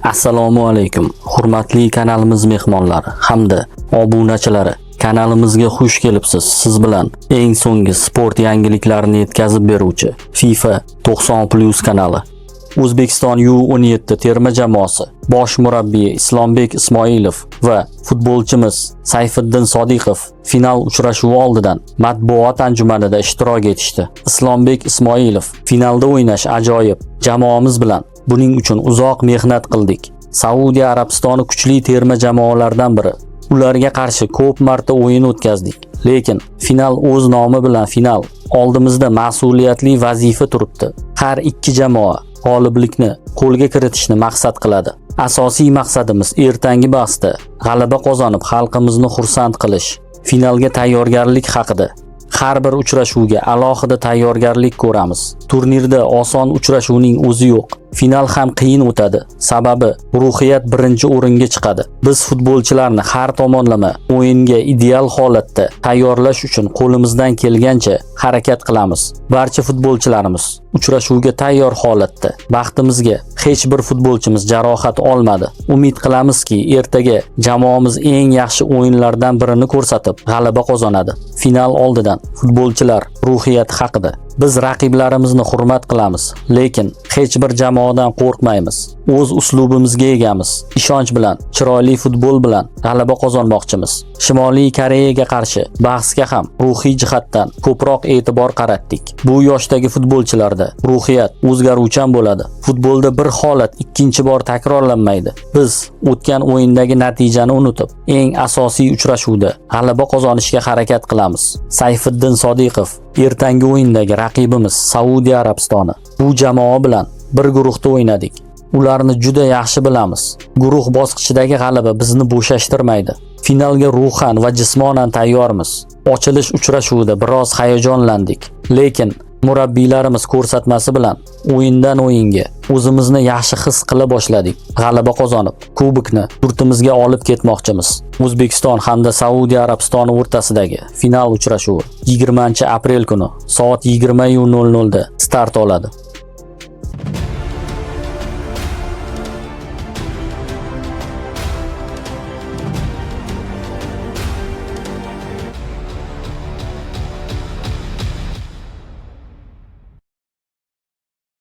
Assalomu alaykum. Hurmatli kanalimiz mehmonlari hamda obunachilari. Kanalimizga xush kelibsiz. Siz bilan eng so'nggi sport yangiliklarini yetkazib beruvchi FIFA 90+ kanali. O'zbekiston U17 terma jamoasi bosh murabbiyi Islombek Ismoilov va futbolchimiz Sayfiddin Sodiqov final uchrashuvi oldidan matbuot anjumanida ishtirok etishdi. Islombek Ismoilov: finalda o'ynash ajoyib. Jamoamiz bilan buning uchun uzoq mehnat qildik. Saudiya Arabistoni kuchli terma jamoalardan biri. Ularga qarshi ko'p marta o'yin o'tkazdik, lekin final o'z nomi bilan final. Oldimizda mas'uliyatli vazifa turibdi. Har ikki jamoa g'oliblikni qo'lga kiritishni maqsad qiladi. Asosiy maqsadimiz ertangi bahsda g'alaba qozonib, xalqimizni xursand qilish. Finalga tayyorgarlik haqida. Har bir uchrashuvga alohida tayyorgarlik ko'ramiz. Turnirda oson uchrashuvning o'zi yo'q. Final ham qiyin o'tadi. Sababi ruhiyat birinchi o'ringa chiqadi. Biz futbolchilarni har tomonlama o'yinga ideal holatda tayyorlash uchun qo'limizdan kelgancha harakat qilamiz. Barcha futbolchilarimiz uchrashuvga tayyor holatda. Baxtimizga hech bir futbolchimiz jarohat olmadi. Umid qilamizki, ertaga jamoamiz eng yaxshi o'yinlardan birini ko'rsatib, g'alaba qozonadi. Final oldidan futbolchilar ruhiyati haqida. Biz raqiblarimizni hurmat qilamiz, lekin hech bir jamoadan qo'rqmaymiz. O'z uslubimizga egamiz. Ishonch bilan, chiroyli futbol bilan g'alaba qozonmoqchimiz. Shimoliy Koreyaga qarshi bahsga ham ruhiy jihatdan ko'proq e'tibor qaratdik. Bu yoshdagi futbolchilarda ruhiyat o'zgaruvchan bo'ladi. Futbolda bir holat ikkinchi bor takrorlanmaydi. Biz o'tgan o'yindagi natijani unutib, eng asosiy uchrashuvda g'alaba qozonishga harakat qilamiz. Sayfiddin Sodiqov: ertangi o'yindagi raqibimiz Saudiya Arabistoni. Bu jamoa bilan bir guruhda o'ynadik. Ularni juda yaxshi bilamiz. Guruh bosqichidagi g'alaba bizni bo'shashtirmaydi. Finalga ruhan va jismonan tayyormiz. Ochilish uchrashuvida biroz hayajonlandik, lekin murabbiylarimiz ko'rsatmasi bilan o'yindan o'yinga o'zimizni yaxshi his qila boshladik. G'alaba qozonib, kubokni yurtimizga olib ketmoqchimiz. O'zbekiston hamda Saudiya Arabistoni o'rtasidagi final uchrashuvi 20 aprel kuni soat 20:00 da start oladi.